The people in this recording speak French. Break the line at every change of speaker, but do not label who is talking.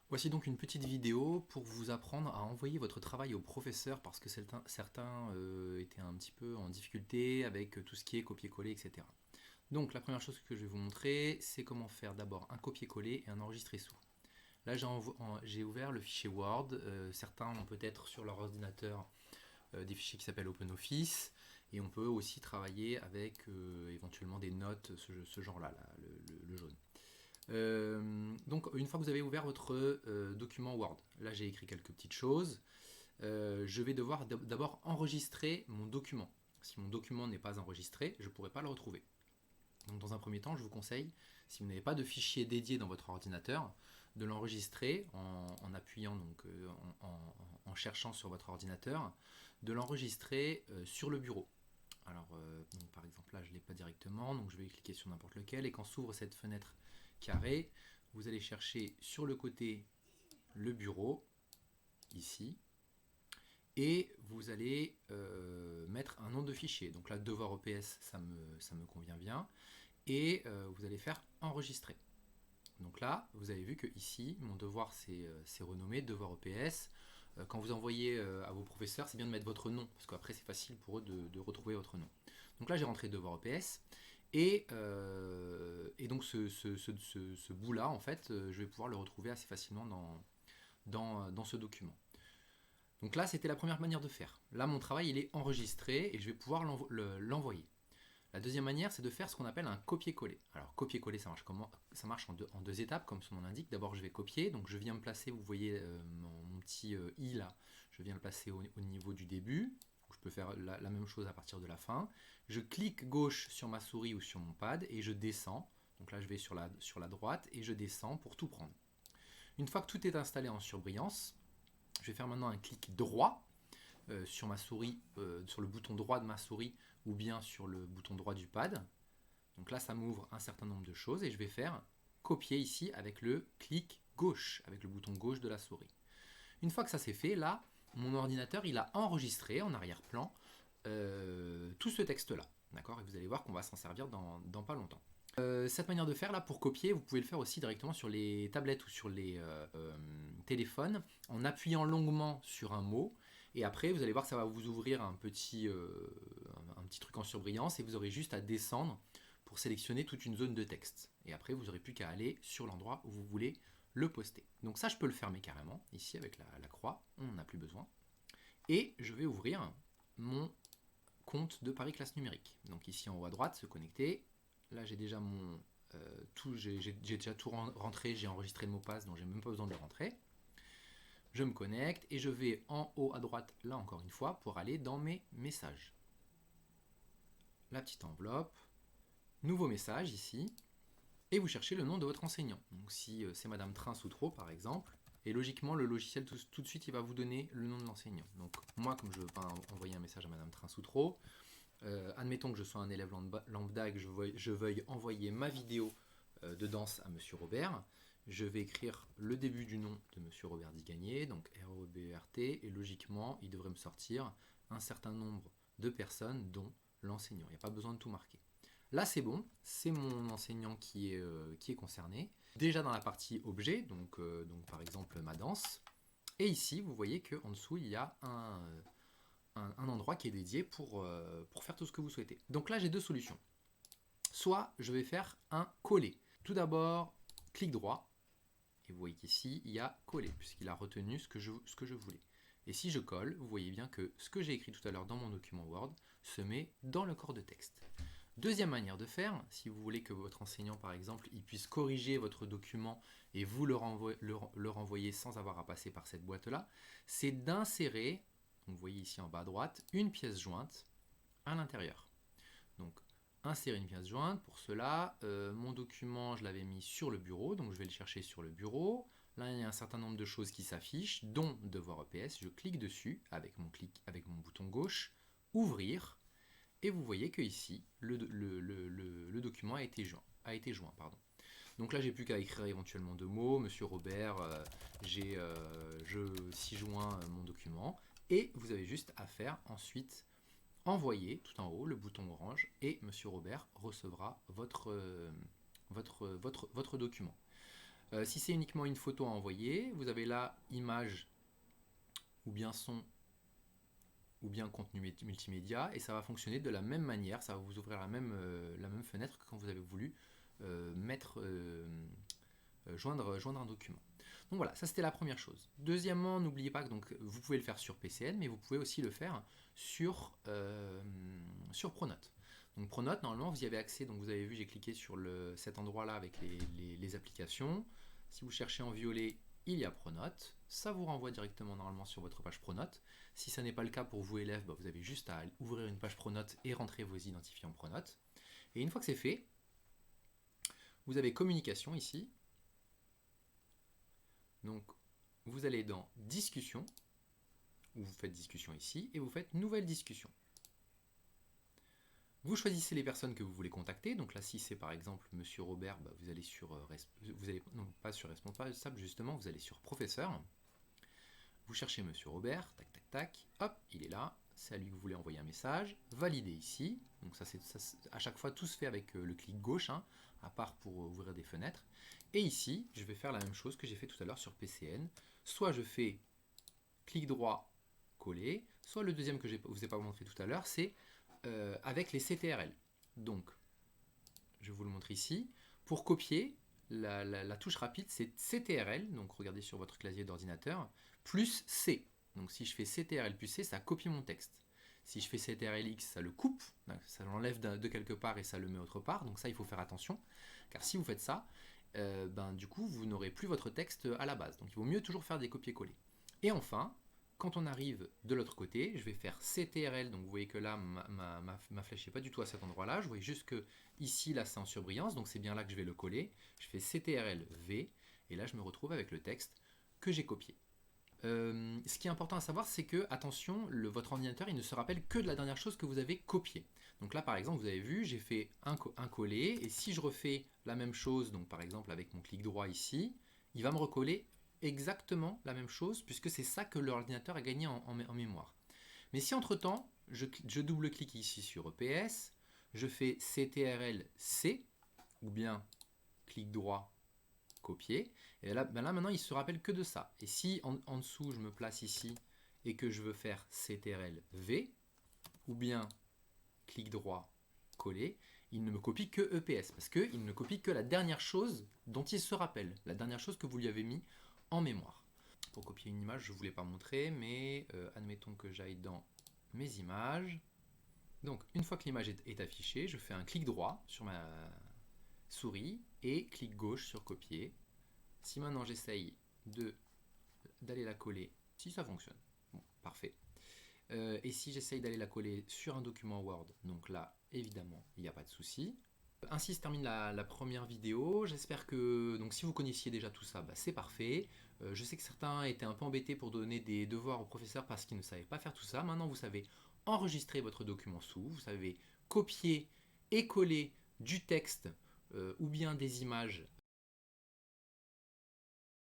Voici donc une petite vidéo pour vous apprendre à envoyer votre travail au professeur parce que certains étaient un petit peu en difficulté avec tout ce qui est copier-coller, etc. Donc la première chose que je vais vous montrer, c'est comment faire d'abord un copier-coller et un enregistrer sous. Là j'ai ouvert le fichier Word, certains ont peut-être sur leur ordinateur des fichiers qui s'appellent OpenOffice, et on peut aussi travailler avec éventuellement des notes, ce genre-là, là, le jaune. Donc une fois que vous avez ouvert votre document Word, là j'ai écrit quelques petites choses, je vais devoir d'abord enregistrer mon document. Si mon document n'est pas enregistré, je ne pourrai pas le retrouver. Donc dans un premier temps, je vous conseille, si vous n'avez pas de fichier dédié dans votre ordinateur, de l'enregistrer en appuyant, donc en cherchant sur votre ordinateur, de l'enregistrer sur le bureau. Alors, donc, par exemple, là, je ne l'ai pas directement, donc je vais cliquer sur n'importe lequel, et quand s'ouvre cette fenêtre carrée, vous allez chercher sur le côté le bureau, ici, et vous allez mettre un nom de fichier. Donc là, devoir EPS, ça me convient bien, et vous allez faire enregistrer. Donc là, vous avez vu que ici, mon devoir c'est renommé devoir EPS. Quand vous envoyez à vos professeurs, c'est bien de mettre votre nom, parce qu'après c'est facile pour eux de retrouver votre nom. Donc là, j'ai rentré devoir EPS, et donc ce bout-là, en fait, je vais pouvoir le retrouver assez facilement dans ce document. Donc là, c'était la première manière de faire. Là, mon travail, il est enregistré et je vais pouvoir l'envoyer. La deuxième manière, c'est de faire ce qu'on appelle un copier-coller. Alors, copier-coller, ça marche comment? Ça marche en deux étapes, comme son nom l'indique. D'abord, je vais copier, donc je viens me placer, vous voyez mon petit i là, je viens le placer au niveau du début. Je peux faire la même chose à partir de la fin. Je clique gauche sur ma souris ou sur mon pad et je descends. Donc là, je vais sur la droite et je descends pour tout prendre. Une fois que tout est installé en surbrillance, je vais faire maintenant un clic droit sur ma souris, sur le bouton droit de ma souris ou bien sur le bouton droit du pad. Donc là, ça m'ouvre un certain nombre de choses et je vais faire copier ici avec le clic gauche, avec le bouton gauche de la souris. Une fois que ça c'est fait, là, mon ordinateur, il a enregistré en arrière-plan tout ce texte-là. D'accord? Et vous allez voir qu'on va s'en servir dans pas longtemps. Cette manière de faire là pour copier, vous pouvez le faire aussi directement sur les tablettes ou sur les téléphones en appuyant longuement sur un mot, et après vous allez voir que ça va vous ouvrir un petit truc en surbrillance et vous aurez juste à descendre pour sélectionner toute une zone de texte, et après vous n'aurez plus qu'à aller sur l'endroit où vous voulez le poster. Donc ça, je peux le fermer carrément ici avec la croix, on n'en a plus besoin, et je vais ouvrir mon compte de Paris Classe Numérique. Donc ici en haut à droite, se connecter. Là, j'ai déjà j'ai déjà tout rentré, j'ai enregistré le mot passe, donc j'ai même pas besoin de le rentrer. Je me connecte et je vais en haut à droite, là encore une fois, pour aller dans mes messages. La petite enveloppe, nouveau message ici, et vous cherchez le nom de votre enseignant. Donc si c'est Madame Train-Soutreau par exemple, et logiquement le logiciel tout de suite il va vous donner le nom de l'enseignant. Donc moi, comme je ne veux pas envoyer un message à Madame Train-Soutreau, admettons que je sois un élève lambda et que je veuille envoyer ma vidéo de danse à Monsieur Robert, je vais écrire le début du nom de Monsieur Robert Digagné, donc R-O-B-E-R-T, et logiquement, il devrait me sortir un certain nombre de personnes, dont l'enseignant. Il n'y a pas besoin de tout marquer. Là, c'est bon, c'est mon enseignant qui est concerné. Déjà dans la partie objet, donc par exemple ma danse, et ici, vous voyez qu'en dessous, il y a un endroit qui est dédié pour faire tout ce que vous souhaitez. Donc là, j'ai deux solutions. Soit je vais faire un coller. Tout d'abord, clic droit, et vous voyez qu'ici, il y a coller, puisqu'il a retenu ce que je voulais. Et si je colle, vous voyez bien que ce que j'ai écrit tout à l'heure dans mon document Word se met dans le corps de texte. Deuxième manière de faire, si vous voulez que votre enseignant, par exemple, il puisse corriger votre document et vous le renvoyer sans avoir à passer par cette boîte-là, c'est d'insérer, vous voyez ici en bas à droite, une pièce jointe à l'intérieur. Donc, insérer une pièce jointe, pour cela, mon document, je l'avais mis sur le bureau, donc je vais le chercher sur le bureau. Là, il y a un certain nombre de choses qui s'affichent, dont devoir EPS. Je clique dessus avec mon bouton gauche, ouvrir, et vous voyez que ici, le document a été joint. Donc là, j'ai plus qu'à écrire éventuellement deux mots. Monsieur Robert, je ci-joins mon document, et vous avez juste à faire ensuite envoyer tout en haut le bouton orange, et Monsieur Robert recevra votre document. Si c'est uniquement une photo à envoyer, vous avez là image ou bien son ou bien contenu multimédia, et ça va fonctionner de la même manière, ça va vous ouvrir la même fenêtre que quand vous avez voulu joindre un document. Donc voilà, ça c'était la première chose. Deuxièmement, n'oubliez pas que donc, vous pouvez le faire sur PCN, mais vous pouvez aussi le faire sur Pronote. Donc Pronote, normalement, vous y avez accès. Donc vous avez vu, j'ai cliqué sur cet endroit-là avec les applications. Si vous cherchez en violet, il y a Pronote. Ça vous renvoie directement normalement sur votre page Pronote. Si ça n'est pas le cas pour vous élèves, vous avez juste à ouvrir une page Pronote et rentrer vos identifiants Pronote. Et une fois que c'est fait, vous avez communication ici. Donc vous allez dans discussion, où vous faites discussion ici, et vous faites nouvelle discussion. Vous choisissez les personnes que vous voulez contacter. Donc là, si c'est par exemple Monsieur Robert, vous allez sur non pas sur responsable justement, vous allez sur professeur. Vous cherchez Monsieur Robert, tac tac tac, hop, il est là. C'est à lui que vous voulez envoyer un message. Valider ici. Donc ça, à chaque fois tout se fait avec le clic gauche, hein, à part pour ouvrir des fenêtres. Et ici, je vais faire la même chose que j'ai fait tout à l'heure sur PCN. Soit je fais clic droit, coller, soit le deuxième que je ne vous ai pas montré tout à l'heure, c'est avec les CTRL. Donc, je vous le montre ici. Pour copier, la touche rapide, c'est CTRL, donc regardez sur votre clavier d'ordinateur, plus C. Donc si je fais CTRL plus C, ça copie mon texte. Si je fais CTRL-X, ça le coupe, ça l'enlève de quelque part et ça le met autre part. Donc ça, il faut faire attention, car si vous faites ça, du coup, vous n'aurez plus votre texte à la base. Donc il vaut mieux toujours faire des copier-coller. Et enfin, quand on arrive de l'autre côté, je vais faire CTRL, donc vous voyez que là, ma flèche n'est pas du tout à cet endroit-là, je vois juste que ici, là, c'est en surbrillance, donc c'est bien là que je vais le coller. Je fais CTRL V, et là, je me retrouve avec le texte que j'ai copié. Ce qui est important à savoir, c'est que, attention, votre ordinateur, il ne se rappelle que de la dernière chose que vous avez copiée. Donc là, par exemple, vous avez vu, j'ai fait un coller, et si je refais la même chose, donc par exemple avec mon clic droit ici, il va me recoller exactement la même chose, puisque c'est ça que l'ordinateur a gagné en mémoire. Mais si entre-temps, je double-clique ici sur EPS, je fais CTRL-C, ou bien clic droit, copier, et là maintenant il se rappelle que de ça. Et si en dessous je me place ici et que je veux faire CTRL-V, ou bien clic droit, coller, il ne me copie que EPS, parce qu'il ne copie que la dernière chose dont il se rappelle, la dernière chose que vous lui avez mis en mémoire. Pour copier une image, je ne vous l'ai pas montré, mais admettons que j'aille dans mes images. Donc, une fois que l'image est affichée, je fais un clic droit sur ma souris et clic gauche sur copier. Si maintenant j'essaye d'aller la coller, si ça fonctionne, bon, parfait. Et si j'essaye d'aller la coller sur un document Word, donc là, évidemment, il n'y a pas de souci. Ainsi se termine la première vidéo. J'espère que, donc si vous connaissiez déjà tout ça, c'est parfait. Je sais que certains étaient un peu embêtés pour donner des devoirs aux professeurs parce qu'ils ne savaient pas faire tout ça. Maintenant, vous savez enregistrer votre document sous, vous savez copier et coller du texte ou bien des images